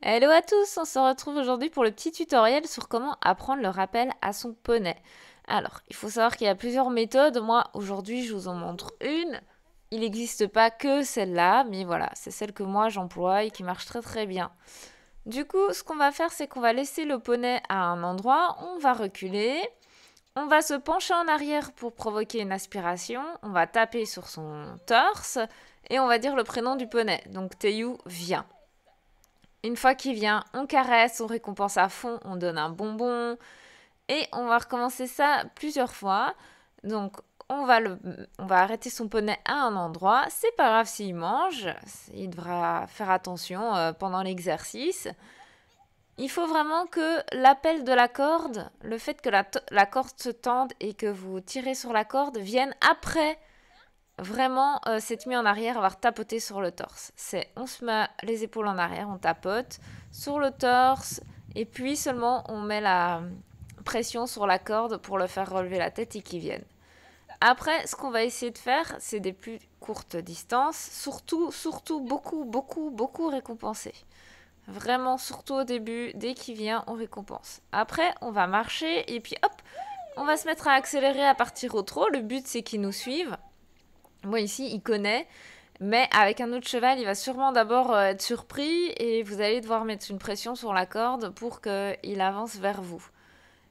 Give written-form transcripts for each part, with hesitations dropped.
Hello à tous, on se retrouve aujourd'hui pour le petit tutoriel sur comment apprendre le rappel à son poney. Alors, il faut savoir qu'il y a plusieurs méthodes. Moi, aujourd'hui, je vous en montre une. Il n'existe pas que celle-là, mais voilà, c'est celle que moi j'emploie et qui marche très très bien. Du coup, ce qu'on va faire, c'est qu'on va laisser le poney à un endroit, on va reculer, on va se pencher en arrière pour provoquer une aspiration, on va taper sur son torse et on va dire le prénom du poney. Donc Teyou vient. Une fois qu'il vient, on caresse, on récompense à fond, on donne un bonbon et on va recommencer ça plusieurs fois. Donc on va arrêter son poney à un endroit. C'est pas grave s'il mange, il devra faire attention pendant l'exercice. Il faut vraiment que l'appel de la corde, le fait que la corde se tende et que vous tirez sur la corde, vienne après vraiment s'être mis en arrière, avoir tapoté sur le torse. C'est on se met les épaules en arrière, on tapote sur le torse et puis seulement on met la pression sur la corde pour le faire relever la tête et qu'il vienne. Après, ce qu'on va essayer de faire, c'est des plus courtes distances, surtout beaucoup récompenser. Vraiment, surtout au début, dès qu'il vient, on récompense. Après, on va marcher et puis hop, on va se mettre à accélérer à partir au trot. Le but, c'est qu'il nous suive. Moi ici, il connaît, mais avec un autre cheval, il va sûrement d'abord être surpris et vous allez devoir mettre une pression sur la corde pour qu'il avance vers vous.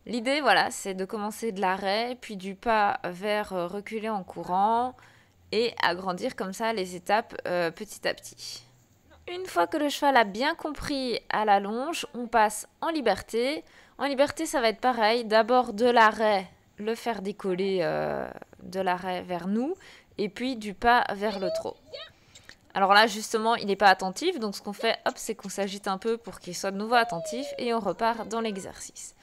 L'idée, voilà, c'est de commencer de l'arrêt, puis du pas vers reculer en courant et agrandir comme ça les étapes petit à petit. Une fois que le cheval a bien compris à la longe, on passe en liberté. En liberté, ça va être pareil. D'abord de l'arrêt, le faire décoller de l'arrêt vers nous, et puis du pas vers le trot. Alors là, justement, il n'est pas attentif, donc ce qu'on fait, hop, c'est qu'on s'agite un peu pour qu'il soit de nouveau attentif, et on repart dans l'exercice.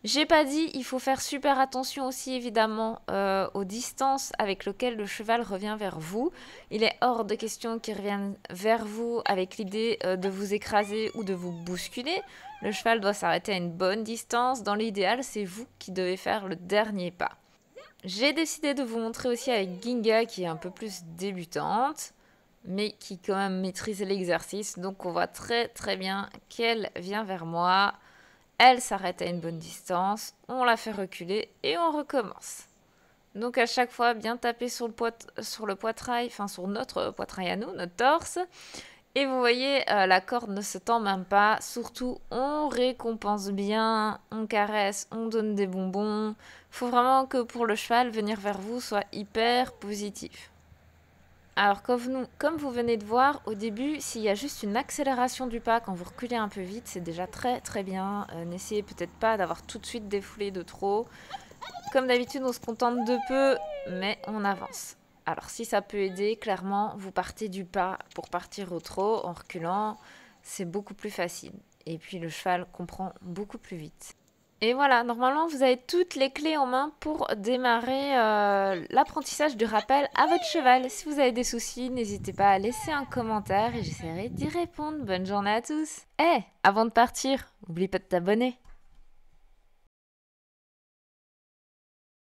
J'ai pas dit, il faut faire super attention aussi évidemment aux distances avec lesquelles le cheval revient vers vous. Il est hors de question qu'il revienne vers vous avec l'idée de vous écraser ou de vous bousculer. Le cheval doit s'arrêter à une bonne distance. Dans l'idéal, c'est vous qui devez faire le dernier pas. J'ai décidé de vous montrer aussi avec Ginga qui est un peu plus débutante, mais qui quand même maîtrise l'exercice. Donc on voit très bien qu'elle vient vers moi. Elle s'arrête à une bonne distance, on la fait reculer et on recommence. Donc à chaque fois, bien taper sur le poitrail, enfin sur notre poitrail à nous, notre torse. Et vous voyez, la corde ne se tend même pas. Surtout, on récompense bien, on caresse, on donne des bonbons. Faut vraiment que pour le cheval, venir vers vous soit hyper positif. Alors, comme vous venez de voir, au début, s'il y a juste une accélération du pas quand vous reculez un peu vite, c'est déjà très bien. N'essayez peut-être pas d'avoir tout de suite défoulé de trop. Comme d'habitude, on se contente de peu, mais on avance. Alors, si ça peut aider, clairement, vous partez du pas pour partir au trot en reculant. C'est beaucoup plus facile. Et puis, le cheval comprend beaucoup plus vite. Et voilà, normalement, vous avez toutes les clés en main pour démarrer l'apprentissage du rappel à votre cheval. Si vous avez des soucis, n'hésitez pas à laisser un commentaire et j'essaierai d'y répondre. Bonne journée à tous. Avant de partir, n'oublie pas de t'abonner.